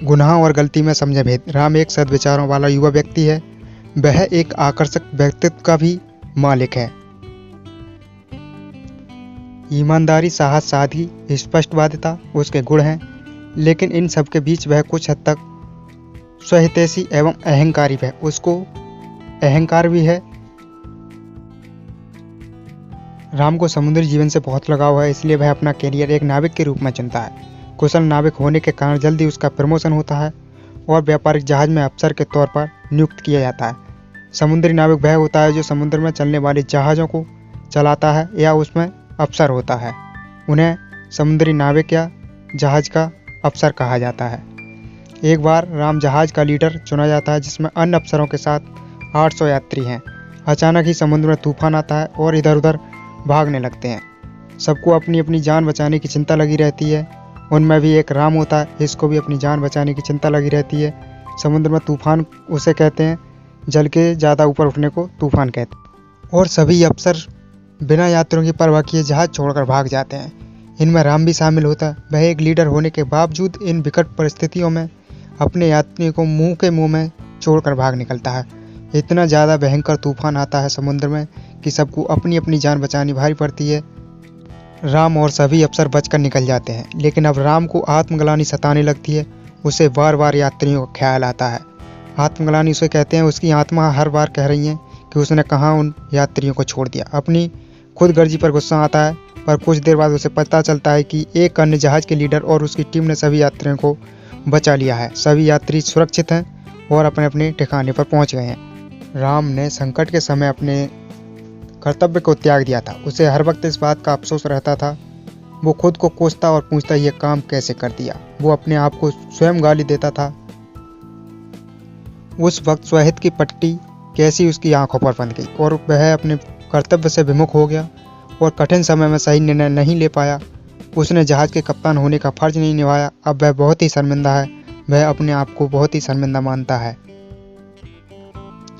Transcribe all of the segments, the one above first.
गुनाह और गलती में समझे भेद। राम एक सद्विचारों वाला युवा व्यक्ति है। वह एक आकर्षक व्यक्तित्व का भी मालिक है। ईमानदारी, साहस, सादगी, स्पष्टवादिता उसके गुण हैं, लेकिन इन सब के बीच वह कुछ हद तक स्वहितैषी एवं अहंकारी है। उसको अहंकार भी है। राम को समुद्री जीवन से बहुत लगाव है, इसलिए वह अपना कैरियर एक नाविक के रूप में चुनता है। कुशल नाविक होने के कारण जल्दी उसका प्रमोशन होता है और व्यापारिक जहाज में अफसर के तौर पर नियुक्त किया जाता है। समुद्री नाविक वह होता है जो समुद्र में चलने वाले जहाज़ों को चलाता है या उसमें अफसर होता है। उन्हें समुद्री नाविक या जहाज का अफसर कहा जाता है। एक बार राम जहाज का लीडर चुना जाता है, जिसमें अन्य अफसरों के साथ 800 यात्री हैं। अचानक ही समुद्र में तूफान आता है और इधर उधर भागने लगते हैं। सबको अपनी अपनी जान बचाने की चिंता लगी रहती है। उनमें भी एक राम होता है, इसको भी अपनी जान बचाने की चिंता लगी रहती है। समुद्र में तूफान उसे कहते हैं, जल के ज़्यादा ऊपर उठने को तूफान कहते हैं। और सभी अफसर बिना यात्रियों की परवाह किए जहाज छोड़कर भाग जाते हैं। इनमें राम भी शामिल होता है। वह एक लीडर होने के बावजूद इन विकट परिस्थितियों में अपने यात्रियों को मुंह के मुंह में छोड़कर भाग निकलता है। इतना ज़्यादा भयंकर तूफान आता है समुद्र में कि सबको अपनी अपनी जान बचानी भारी पड़ती है। राम और सभी अफसर बचकर निकल जाते हैं, लेकिन अब राम को आत्मग्लानि सताने लगती है। उसे बार बार यात्रियों का ख्याल आता है। आत्मग्लानि उसे कहते हैं, उसकी आत्मा हर बार कह रही है कि उसने कहाँ उन यात्रियों को छोड़ दिया। अपनी खुदगर्जी पर गुस्सा आता है, पर कुछ देर बाद उसे पता चलता है कि एक अन्य जहाज के लीडर और उसकी टीम ने सभी यात्रियों को बचा लिया है। सभी यात्री सुरक्षित हैं और अपने अपने ठिकाने पर पहुंच गए हैं। राम ने संकट के समय अपने कर्तव्य को त्याग दिया था। उसे हर वक्त इस बात का अफसोस रहता था। वो खुद को कोसता और पूछता, ये काम कैसे कर दिया। वो अपने आप को स्वयं गाली देता था। उस वक्त स्वहित की पट्टी कैसी उसकी आंखों पर बंध गई और वह अपने कर्तव्य से विमुख हो गया और कठिन समय में सही निर्णय नहीं ले पाया। उसने जहाज के कप्तान होने का फर्ज नहीं निभाया। अब वह बहुत ही शर्मिंदा है। वह अपने आप को बहुत ही शर्मिंदा मानता है।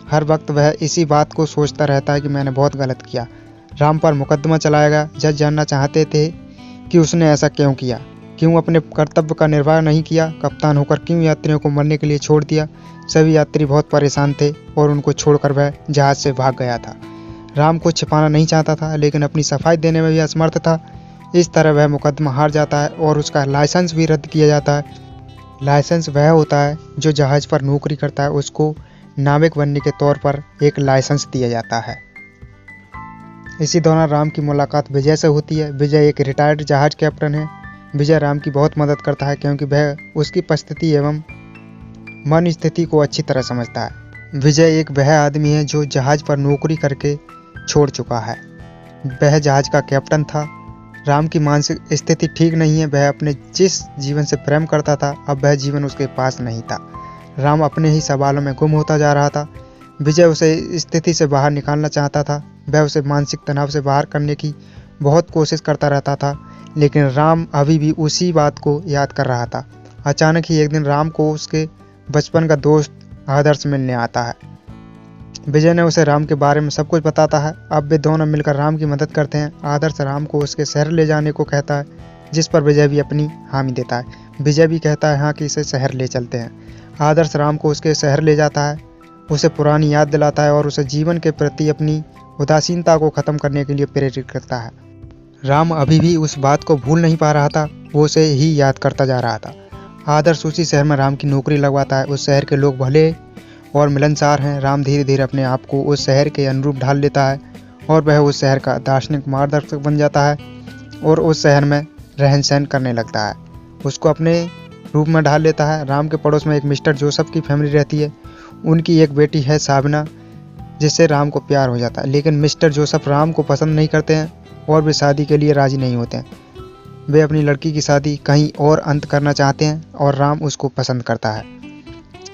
हर वक्त वह इसी बात को सोचता रहता है कि मैंने बहुत गलत किया। राम पर मुकदमा चलाया गया। जज जानना चाहते थे कि उसने ऐसा क्यों किया, क्यों अपने कर्तव्य का निर्वाह नहीं किया, कप्तान होकर क्यों यात्रियों को मरने के लिए छोड़ दिया। सभी यात्री बहुत परेशान थे और उनको छोड़कर वह जहाज से भाग गया था। राम को छिपाना नहीं चाहता था, लेकिन अपनी सफाई देने में भी असमर्थ था। इस तरह वह मुकदमा हार जाता है और उसका लाइसेंस भी रद्द किया जाता है। लाइसेंस वह होता है जो जहाज पर नौकरी करता है, उसको नाविक बनने के तौर पर एक लाइसेंस दिया जाता है। इसी दौरान राम की मुलाकात विजय से होती है। विजय एक रिटायर्ड जहाज कैप्टन है। विजय राम की बहुत मदद करता है, क्योंकि वह उसकी परिस्थिति एवं मन स्थिति को अच्छी तरह समझता है। विजय एक वह आदमी है जो जहाज पर नौकरी करके छोड़ चुका है। वह जहाज का कैप्टन था। राम की मानसिक स्थिति ठीक नहीं है। वह अपने जिस जीवन से प्रेम करता था, अब वह जीवन उसके पास नहीं था। राम अपने ही सवालों में गुम होता जा रहा था। विजय उसे इस स्थिति से बाहर निकालना चाहता था। वह उसे मानसिक तनाव से बाहर करने की बहुत कोशिश करता रहता था, लेकिन राम अभी भी उसी बात को याद कर रहा था। अचानक ही एक दिन राम को उसके बचपन का दोस्त आदर्श मिलने आता है। विजय ने उसे राम के बारे में सब कुछ बताता है। अब वे दोनों मिलकर राम की मदद करते हैं। आदर्श राम को उसके शहर ले जाने को कहता है, जिस पर विजय भी अपनी हामी देता है। विजय भी कहता है हाँ कि इसे शहर ले चलते हैं। आदर्श राम को उसके शहर ले जाता है, उसे पुरानी याद दिलाता है और उसे जीवन के प्रति अपनी उदासीनता को ख़त्म करने के लिए प्रेरित करता है। राम अभी भी उस बात को भूल नहीं पा रहा था। वो उसे ही याद करता जा रहा था। आदर्श उसी शहर में राम की नौकरी लगवाता है। उस शहर के लोग भले और मिलनसार हैं। राम धीरे धीरे अपने आप को उस शहर के अनुरूप ढाल लेता है और वह उस शहर का दार्शनिक मार्गदर्शक बन जाता है और उस शहर में रहन सहन करने लगता है। उसको अपने रूप में ढाल लेता है। राम के पड़ोस में एक मिस्टर जोसेफ की फैमिली रहती है। उनकी एक बेटी है साबिना, जिससे राम को प्यार हो जाता है। लेकिन मिस्टर जोसेफ राम को पसंद नहीं करते हैं और वे शादी के लिए राजी नहीं होते हैं। वे अपनी लड़की की शादी कहीं और अंत करना चाहते हैं और राम उसको पसंद करता है।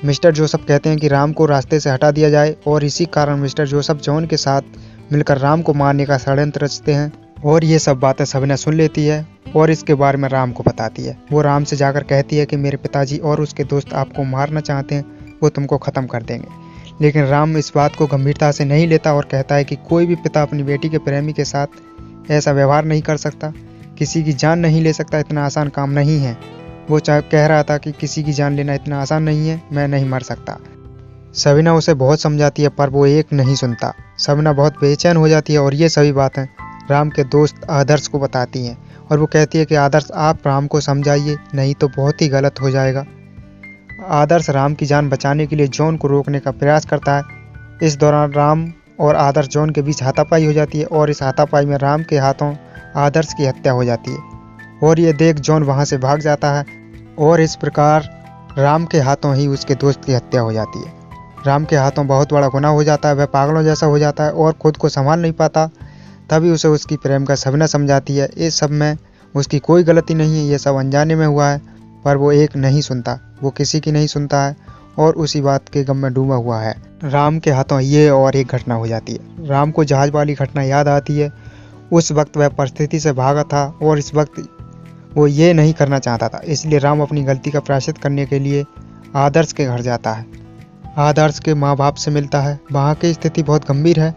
मिस्टर जोसेफ कहते हैं कि राम को रास्ते से हटा दिया जाए और इसी कारण मिस्टर जोसेफ जॉन के साथ मिलकर राम को मारने का षड्यंत्र रचते हैं। और ये सब बातें साबिना सुन लेती है और इसके बारे में राम को बताती है। वो राम से जाकर कहती है कि मेरे पिताजी और उसके दोस्त आपको मारना चाहते हैं, वो तुमको ख़त्म कर देंगे। लेकिन राम इस बात को गंभीरता से नहीं लेता और कहता है कि कोई भी पिता अपनी बेटी के प्रेमी के साथ ऐसा व्यवहार नहीं कर सकता, किसी की जान नहीं ले सकता, इतना आसान काम नहीं है। वो कह रहा था कि किसी की जान लेना इतना आसान नहीं है, मैं नहीं मर सकता। सबीना उसे बहुत समझाती है पर वो एक नहीं सुनता। सबीना बहुत बेचैन हो जाती है और ये सभी बातें राम के दोस्त आदर्श को बताती हैं और वो कहती है कि आदर्श आप राम को समझाइए, नहीं तो बहुत ही गलत हो जाएगा। आदर्श राम की जान बचाने के लिए जॉन को रोकने का प्रयास करता है। इस दौरान राम और आदर्श जॉन के बीच हाथापाई हो जाती है और इस हाथापाई में राम के हाथों आदर्श की हत्या हो जाती है और ये देख जॉन वहाँ से भाग जाता है और इस प्रकार राम के हाथों ही उसके दोस्त की हत्या हो जाती है। राम के हाथों बहुत बड़ा गुनाह हो जाता है, वह पागलों जैसा हो जाता है और खुद को संभाल नहीं पाता। तभी उसे उसकी प्रेम का सबीना समझाती है इस सब में उसकी कोई गलती नहीं है, ये सब अनजाने में हुआ है। पर वो एक नहीं सुनता, वो किसी की नहीं सुनता है और उसी बात के गम में डूबा हुआ है। राम के हाथों ये और एक घटना हो जाती है। राम को जहाज वाली घटना याद आती है। उस वक्त वह परिस्थिति से भागा था और इस वक्त वो ये नहीं करना चाहता था, इसलिए राम अपनी गलती का प्रायश्चित करने के लिए आदर्श के घर जाता है। आदर्श के माँ बाप से मिलता है। वहाँ की स्थिति बहुत गंभीर है,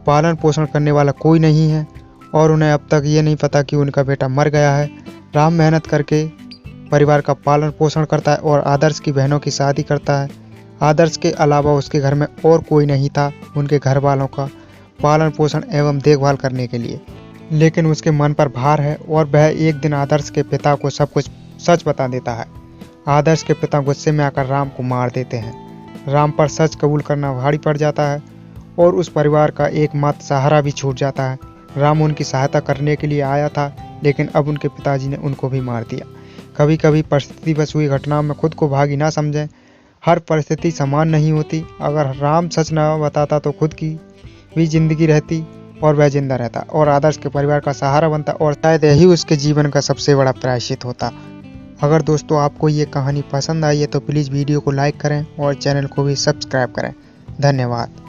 पालन पोषण करने वाला कोई नहीं है और उन्हें अब तक ये नहीं पता कि उनका बेटा मर गया है। राम मेहनत करके परिवार का पालन पोषण करता है और आदर्श की बहनों की शादी करता है। आदर्श के अलावा उसके घर में और कोई नहीं था उनके घर वालों का पालन पोषण एवं देखभाल करने के लिए, लेकिन उसके मन पर भार है और वह एक दिन आदर्श के पिता को सब कुछ सच बता देता है। आदर्श के पिता गुस्से में आकर राम को मार देते हैं। राम पर सच कबूल करना भारी पड़ जाता है और उस परिवार का एकमात्र सहारा भी छूट जाता है। राम उनकी सहायता करने के लिए आया था, लेकिन अब उनके पिताजी ने उनको भी मार दिया। कभी कभी परिस्थिति बस हुई घटनाओं में खुद को भागी ना समझें। हर परिस्थिति समान नहीं होती। अगर राम सच न बताता तो खुद की भी जिंदगी रहती और वह जिंदा रहता और आदर्श के परिवार का सहारा बनता और शायद यही उसके जीवन का सबसे बड़ा प्रायश्चित होता। अगर दोस्तों आपको ये कहानी पसंद आई है तो प्लीज़ वीडियो को लाइक करें और चैनल को भी सब्सक्राइब करें। धन्यवाद।